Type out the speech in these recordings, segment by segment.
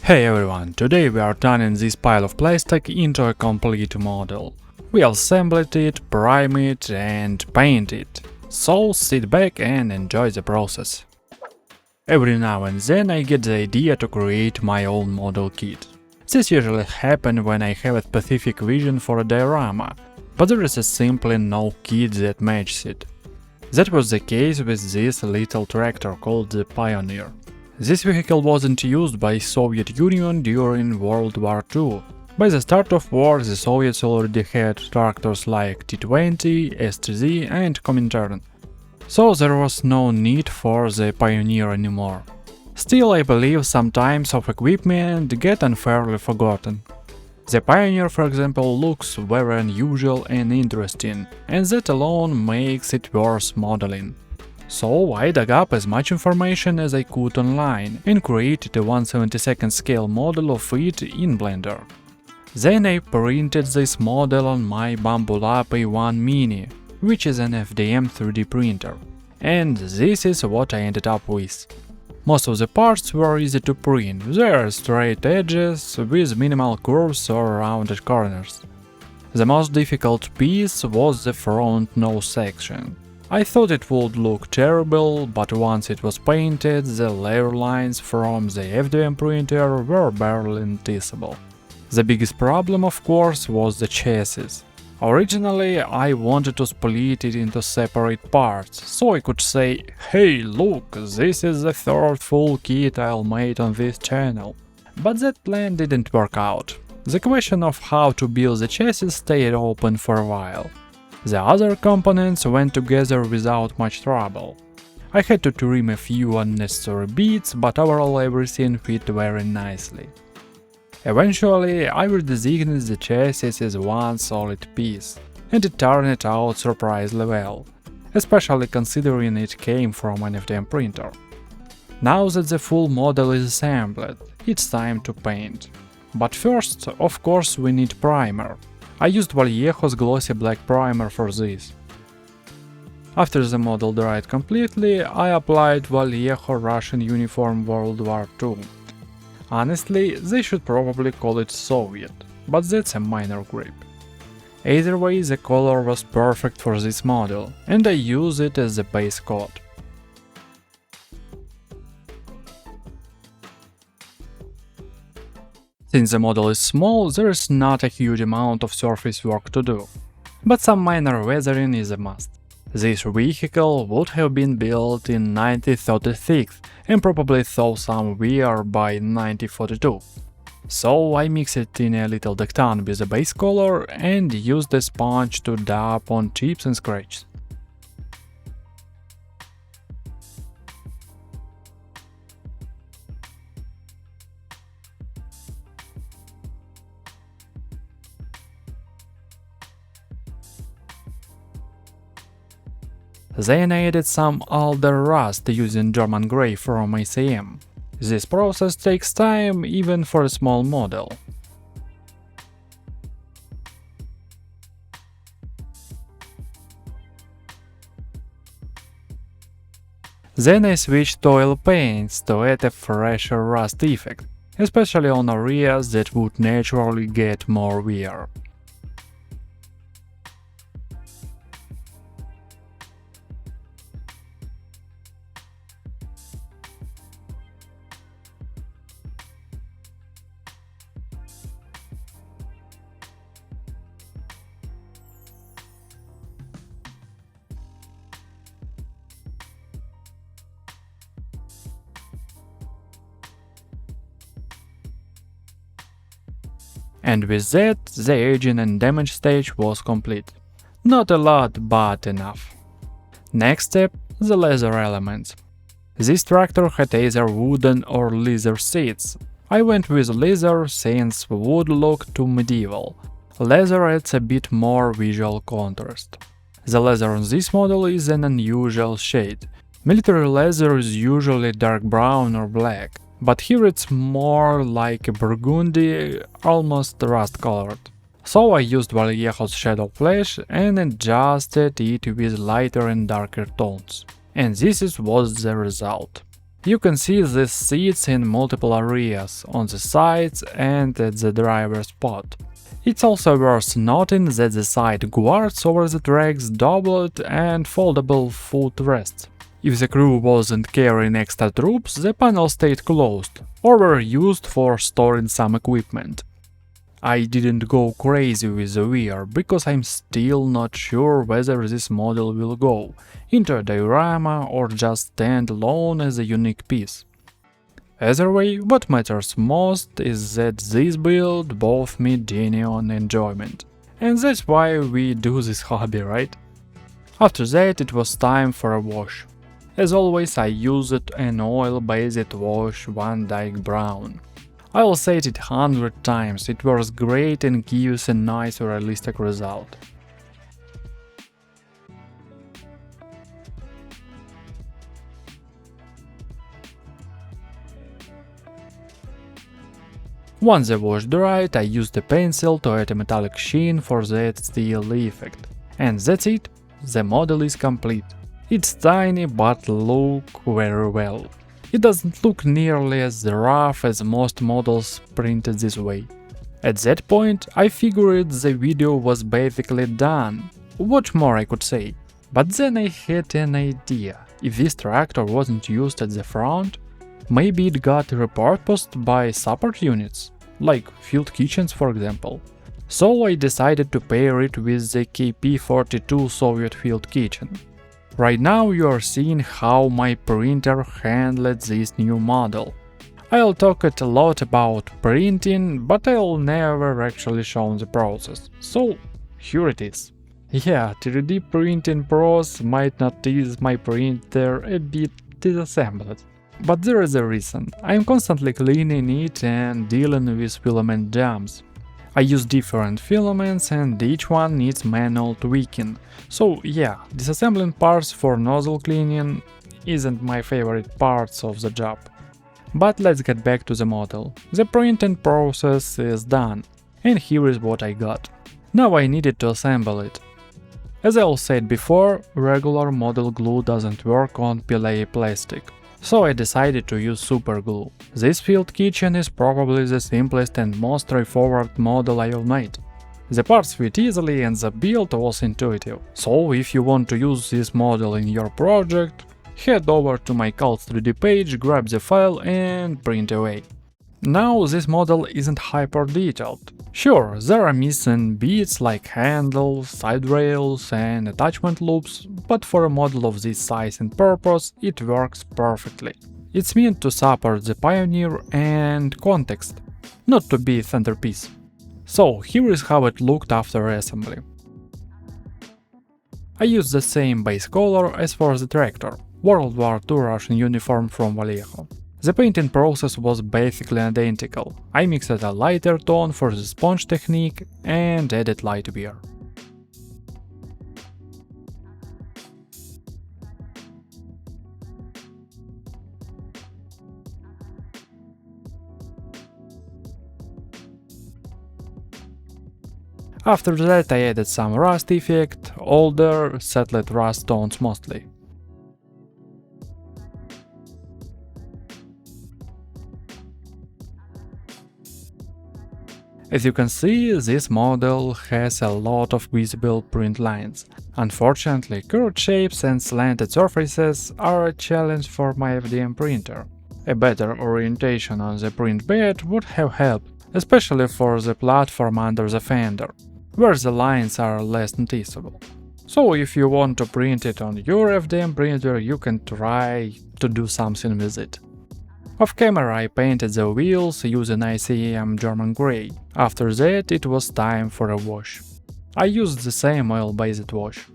Hey everyone, today we are turning this pile of plastic into a complete model. We assembled it, prime it and paint it. So sit back and enjoy the process. Every now and then I get the idea to create my own model kit. This usually happens when I have a specific vision for a diorama, but there is simply no kit that matches it. That was the case with this little tractor called the Pioneer. This vehicle wasn't used by Soviet Union during World War II. By the start of war, the Soviets already had tractors like T-20, STZ and Comintern, so there was no need for the Pioneer anymore. Still, I believe some types of equipment get unfairly forgotten. The Pioneer, for example, looks very unusual and interesting, and that alone makes it worth modeling. So I dug up as much information as I could online and created a 1/72 scale model of it in Blender. Then I printed this model on my WWII Mini, which is an FDM 3D printer. And this is what I ended up with. Most of the parts were easy to print, they are straight edges with minimal curves or rounded corners. The most difficult piece was the front nose section. I thought it would look terrible, but once it was painted, the layer lines from the FDM printer were barely noticeable. The biggest problem, of course, was the chassis. Originally, I wanted to split it into separate parts, so I could say, hey look, this is the third full kit I'll make on this channel. But that plan didn't work out. The question of how to build the chassis stayed open for a while. The other components went together without much trouble. I had to trim a few unnecessary bits, but overall everything fit very nicely. Eventually, I redesignated the chassis as one solid piece, and it turned out surprisingly well, especially considering it came from an FDM printer. Now that the full model is assembled, it's time to paint. But first, of course, we need primer. I used WWII's glossy black primer for this. After the model dried completely, I applied WWII Russian uniform World War II. Honestly, they should probably call it Soviet, but that's a minor gripe. Either way, the color was perfect for this model, and I use it as the base coat. Since the model is small, there is not a huge amount of surface work to do, but some minor weathering is a must. This vehicle would have been built in 1936 and probably saw some wear by 1942. So I mixed it in a little dectan with a base color and used a sponge to dab on chips and scratches. Then I added some alder rust using German grey from ACM. This process takes time even for a small model. Then I switched to oil paints to add a fresher rust effect, especially on areas that would naturally get more wear. And with that, the aging and damage stage was complete. Not a lot, but enough. Next step, the leather elements. This tractor had either wooden or leather seats. I went with leather since wood looked too medieval. Leather adds a bit more visual contrast. The leather on this model is an unusual shade. Military leather is usually dark brown or black, but here it's more like a burgundy, almost rust-colored. So I used WWII's Shadow Flash and adjusted it with lighter and darker tones. And this was the result. You can see these seats in multiple areas, on the sides and at the driver's spot. It's also worth noting that the side guards over the tracks doubled and foldable footrests. If the crew wasn't carrying extra troops, the panel stayed closed, or were used for storing some equipment. I didn't go crazy with the rear, because I'm still not sure whether this model will go into a diorama or just stand alone as a unique piece. Either way, what matters most is that this build both me genuine enjoyment. And that's why we do this hobby, right? After that, it was time for a wash. As always, I used an oil-based wash Van Dyke Brown. I'll say it 100 times, it works great and gives a nice realistic result. Once the wash dried, I used a pencil to add a metallic sheen for that steel effect. And that's it, the model is complete. It's tiny but look very well. It doesn't look nearly as rough as most models printed this way. At that point, I figured the video was basically done. What more I could say? But then I had an idea. If this tractor wasn't used at the front, maybe it got repurposed by support units, like field kitchens for example. So I decided to pair it with the KP-42 Soviet field kitchen. Right now you are seeing how my printer handled this new model. I'll talk a lot about printing, but I'll never actually show the process, so here it is. Yeah, 3D printing pros might not tease my printer a bit disassembled. But there is a reason. I'm constantly cleaning it and dealing with filament jumps. I use different filaments and each one needs manual tweaking. So yeah, disassembling parts for nozzle cleaning isn't my favorite parts of the job. But let's get back to the model. The printing process is done, and here is what I got. Now I needed to assemble it. As I said before, regular model glue doesn't work on PLA plastic. So I decided to use super glue. This field kitchen is probably the simplest and most straightforward model I've made. The parts fit easily and the build was intuitive. So if you want to use this model in your project, head over to my Cult 3D page, grab the file and print away. Now this model isn't hyper detailed. Sure, there are missing bits like handles, side rails and attachment loops, but for a model of this size and purpose, it works perfectly. It's meant to support the Pioneer and context, not to be a centerpiece. So here is how it looked after assembly. I used the same base color as for the tractor, World War II Russian uniform from Vallejo. The painting process was basically identical. I mixed a lighter tone for the sponge technique and added light beer. After that I added some rust effect, older, settled rust tones mostly. As you can see, this model has a lot of visible print lines. Unfortunately, curved shapes and slanted surfaces are a challenge for my FDM printer. A better orientation on the print bed would have helped, especially for the platform under the fender, where the lines are less noticeable. So if you want to print it on your FDM printer, you can try to do something with it. Off camera I painted the wheels using ICM German Grey. After that it was time for a wash. I used the same oil-based wash.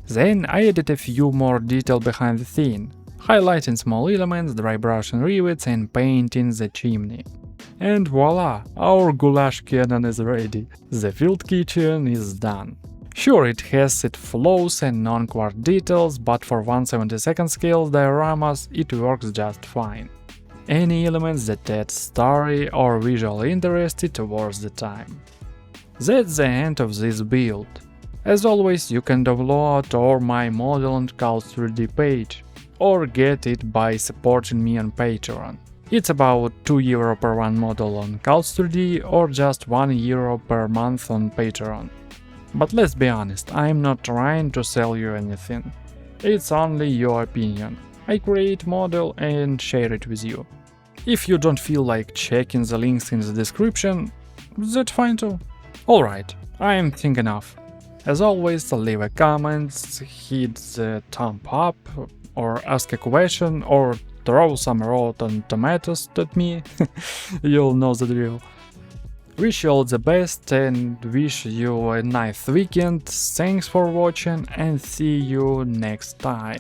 Then I added a few more detail behind the scene, highlighting small elements, dry brushing rivets and painting the chimney. And voila, our goulash cannon is ready. The field kitchen is done. Sure, it has its flaws and non-quart details, but for 1/72 scale dioramas it works just fine. Any elements that add story or visual interest, it worth the time. That's the end of this build. As always, you can download or my model on Cal3D page, or get it by supporting me on Patreon. It's about €2 per one model on Cal3D or just €1 per month on Patreon. But let's be honest, I'm not trying to sell you anything. It's only your opinion. I create model and share it with you. If you don't feel like checking the links in the description, that's fine too. Alright, I am thinking enough. As always, leave a comment, hit the thumb up, or ask a question, or throw some rotten tomatoes at me. You'll know the drill. Wish you all the best and wish you a nice weekend. Thanks for watching and see you next time.